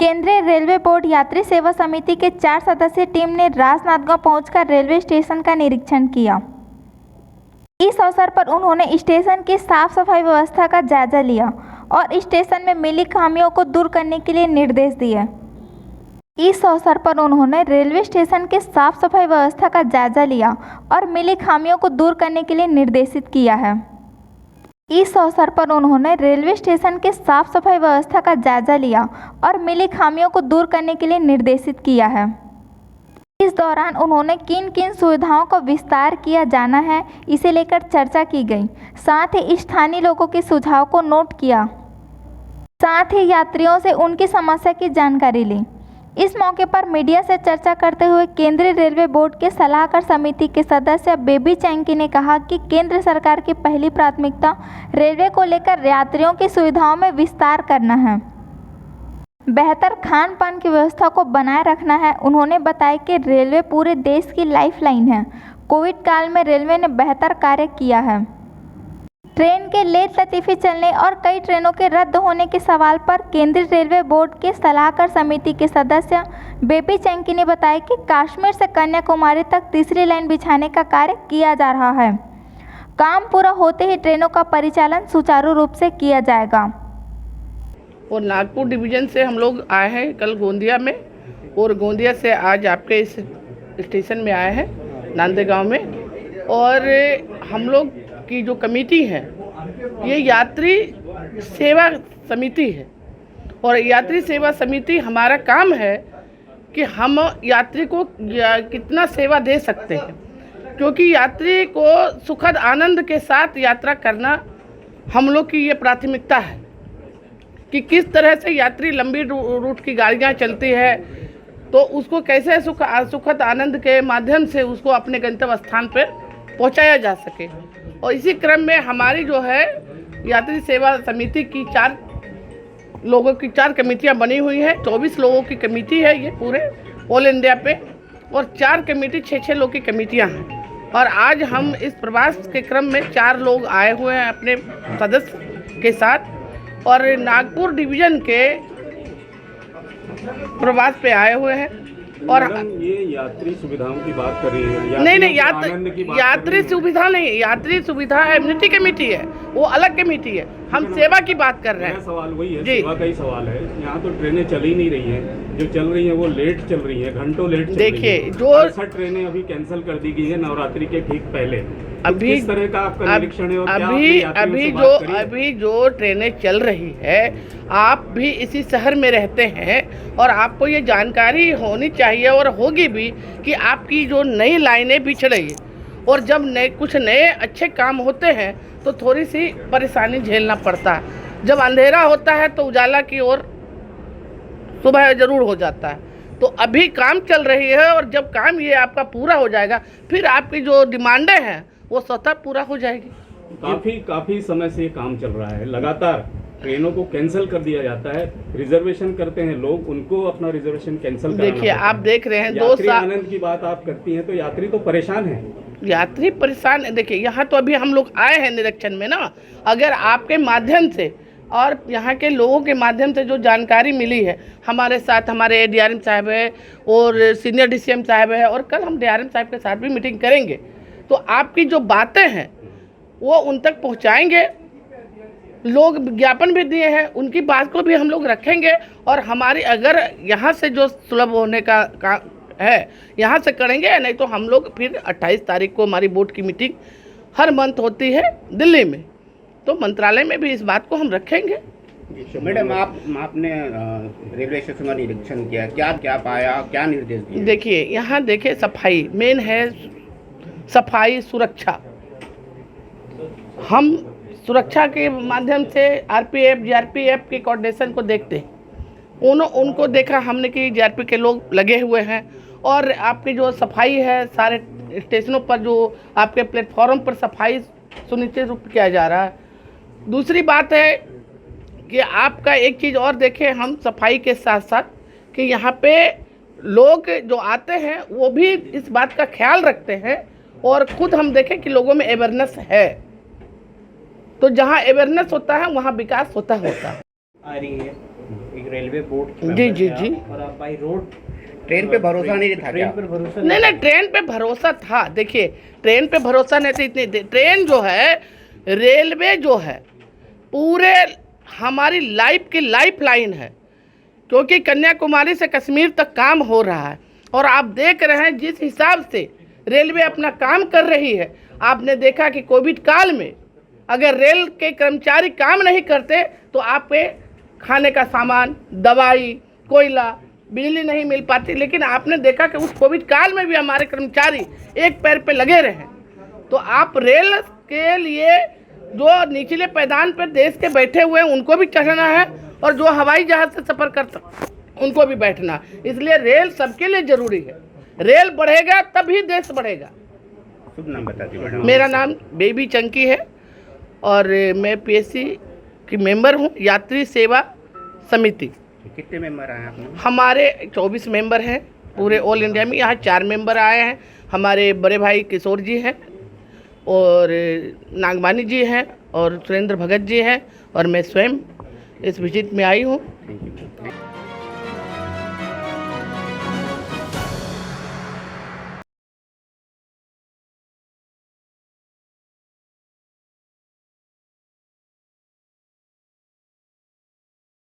केंद्रीय railway board यात्री सेवा समिति के 4 सदस्यीय टीम ने राजनांदगांव पहुंचकर रेलवे स्टेशन का निरीक्षण किया। इस अवसर पर उन्होंने स्टेशन की साफ सफाई व्यवस्था का जायजा लिया और स्टेशन में मिली खामियों को दूर करने के लिए निर्देश दिए। इस अवसर पर उन्होंने रेलवे स्टेशन के साफ सफाई व्यवस्था का जायजा लिया और मिली खामियों को दूर करने के लिए निर्देशित किया है। इस अवसर पर उन्होंने रेलवे स्टेशन के साफ सफाई व्यवस्था का जायजा लिया और मिली खामियों को दूर करने के लिए निर्देशित किया है। इस दौरान उन्होंने किन किन सुविधाओं का विस्तार किया जाना है इसे लेकर चर्चा की गई। साथ ही स्थानीय लोगों के सुझाव को नोट किया। साथ ही यात्रियों से उनकी समस्या की जानकारी ली। इस मौके पर मीडिया से चर्चा करते हुए केंद्रीय रेलवे बोर्ड के सलाहकार समिति के सदस्य बेबी चैंकी ने कहा कि केंद्र सरकार की पहली प्राथमिकता रेलवे को लेकर यात्रियों की सुविधाओं में विस्तार करना है, बेहतर खान पान की व्यवस्था को बनाए रखना है। उन्होंने बताया कि रेलवे पूरे देश की लाइफलाइन है। कोविड काल में रेलवे ने बेहतर कार्य किया है। ट्रेन के लेट लतीफ़ी चलने और कई ट्रेनों के रद्द होने के सवाल पर केंद्रीय रेलवे बोर्ड के सलाहकार समिति के सदस्य बेबी चैंकी ने बताया कि कश्मीर से कन्याकुमारी तक तीसरी लाइन बिछाने का कार्य किया जा रहा है। काम पूरा होते ही ट्रेनों का परिचालन सुचारू रूप से किया जाएगा। और नागपुर डिवीज़न से हम लोग आए हैं कल गोंदिया में, और गोंदिया से आज आपके इस स्टेशन में आए हैं नांदेगांव में। और हम लोग की जो कमेटी है ये यात्री सेवा समिति है, और यात्री सेवा समिति हमारा काम है कि हम यात्री को कितना सेवा दे सकते हैं, क्योंकि यात्री को सुखद आनंद के साथ यात्रा करना हम लोग की ये प्राथमिकता है कि किस तरह से यात्री लंबी रूट की गाड़ियाँ चलती है तो उसको कैसे सुखद आनंद के माध्यम से उसको अपने गंतव्य स्थान पर पहुंचाया जा सके। और इसी क्रम में हमारी जो है यात्री सेवा समिति की 4 लोगों की 4 कमेटियां बनी हुई है। 24 लोगों की कमेटी है ये पूरे ऑल इंडिया पे, और 4 कमेटी 6-6 लोग की कमेटियां हैं। और आज हम इस प्रवास के क्रम में 4 लोग आए हुए हैं अपने सदस्य के साथ, और नागपुर डिवीज़न के प्रवास पे आए हुए हैं। और ये यात्री सुविधाओं की बात कर रही है? नहीं, यात्री सुविधा नहीं, यात्री सुविधा एमिनिटी कमेटी है, वो अलग कमेटी है। हम सेवा की बात कर रहे हैं। सवाल वही है, सेवा का ही सवाल है। यहाँ तो ट्रेनें चल ही नहीं रही हैं, जो चल रही हैं वो लेट चल रही हैं, घंटों लेट चल रही हैं। देखिए जो 68 ट्रेनें अभी कैंसिल कर दी गई है नवरात्रि के ठीक पहले। अभी किस तरह का आपका निरीक्षण है? और अभी जो ट्रेनें चल रही है, आप भी इसी शहर में रहते हैं और आपको ये जानकारी होनी चाहिए और होगी भी कि आपकी जो नई लाइनें बिछ रही है, और जब कुछ नए अच्छे काम होते हैं तो थोड़ी सी परेशानी झेलना पड़ता है। जब अंधेरा होता है तो उजाला की ओर सुबह जरूर हो जाता है। तो अभी काम चल रही है, और जब काम ये आपका पूरा हो जाएगा फिर आपकी जो डिमांडें हैं वो स्वतः पूरा हो जाएगी। काफी समय से ये काम चल रहा है, लगातार ट्रेनों को कैंसिल कर दिया जाता है। रिजर्वेशन करते हैं लोग, उनको अपना रिजर्वेशन कैंसिल कराना। देखिए आप देख रहे हैं 2 यात्री साल आनंद की बात आप करती हैं तो यात्री तो परेशान है। यात्री परेशान, देखिए यहाँ तो अभी हम लोग आए हैं निरीक्षण में ना, अगर आपके माध्यम से और यहाँ के लोगों के माध्यम से जो जानकारी मिली है, हमारे साथ हमारे DRM साहब है और सीनियर DCM साहब है, और कल हम DRM साहब के साथ भी मीटिंग करेंगे, तो आपकी जो बातें हैं वो उन तक पहुँचाएंगे। लोग विज्ञापन भी दिए हैं, उनकी बात को भी हम लोग रखेंगे। और हमारी अगर यहाँ से जो सुलभ होने का काम है यहाँ से करेंगे, नहीं तो हम लोग फिर 28 तारीख को हमारी बोर्ड की मीटिंग हर मंथ होती है दिल्ली में, तो मंत्रालय में भी इस बात को हम रखेंगे। मैडम आपने रेलवे स्टेशन का निरीक्षण किया, क्या पाया, क्या निर्देश दिए? देखिए यहाँ देखिए सफाई मेन है, सफाई सुरक्षा। हम सुरक्षा के माध्यम से RPF GRPF के कोऑर्डिनेशन को देखते हैं। उनको देखा हमने कि GRP के लोग लगे हुए हैं, और आपकी जो सफाई है सारे स्टेशनों पर, जो आपके प्लेटफॉर्म पर सफाई सुनिश्चित रूप किया जा रहा है। दूसरी बात है कि आपका एक चीज़ और देखें हम सफाई के साथ साथ, कि यहाँ पे लोग जो आते हैं वो भी इस बात का ख्याल रखते हैं, और खुद हम देखें कि लोगों में अवेयरनेस है। तो जहाँ अवेयरनेस होता है वहाँ विकास होता है। आ रही है रेलवे बोर्ड के जी, member जी, हैं जी। आप, और आप बाई रोड ट्रेन पे भरोसा नहीं था ट्रेन क्या? पर भरोसा नहीं नहीं, ट्रेन पे भरोसा था। देखिए, ट्रेन पे भरोसा नहीं था इतनी ट्रेन जो है, रेलवे जो है पूरे हमारी लाइफ की लाइफ लाइन है, क्योंकि कन्याकुमारी से कश्मीर तक काम हो रहा है। और आप देख रहे हैं जिस हिसाब से रेलवे अपना काम कर रही है। आपने देखा कि कोविड काल में अगर रेल के कर्मचारी काम नहीं करते तो आप पे खाने का सामान, दवाई, कोयला, बिजली नहीं मिल पाती। लेकिन आपने देखा कि उस कोविड काल में भी हमारे कर्मचारी एक पैर पे लगे रहे। तो आप रेल के लिए जो निचले पैदान पर देश के बैठे हुए हैं उनको भी चढ़ना है, और जो हवाई जहाज से सफ़र करता उनको भी बैठना। इसलिए रेल सबके लिए ज़रूरी है। रेल बढ़ेगा तभी देश बढ़ेगा। शुभ नाम बता दीजिए मैडम। मेरा नाम बेबी चंकी है और मैं पीएससी की मेंबर हूँ, यात्री सेवा समिति। कितने मेंबर आए हैं आपने? हमारे 24 मेंबर हैं पूरे ऑल इंडिया में। यहाँ 4 मेंबर आए हैं। हमारे बड़े भाई किशोर जी हैं, और नागवानी जी हैं, और सुरेंद्र भगत जी हैं, और मैं स्वयं इस विजिट में आई हूँ। Thank you.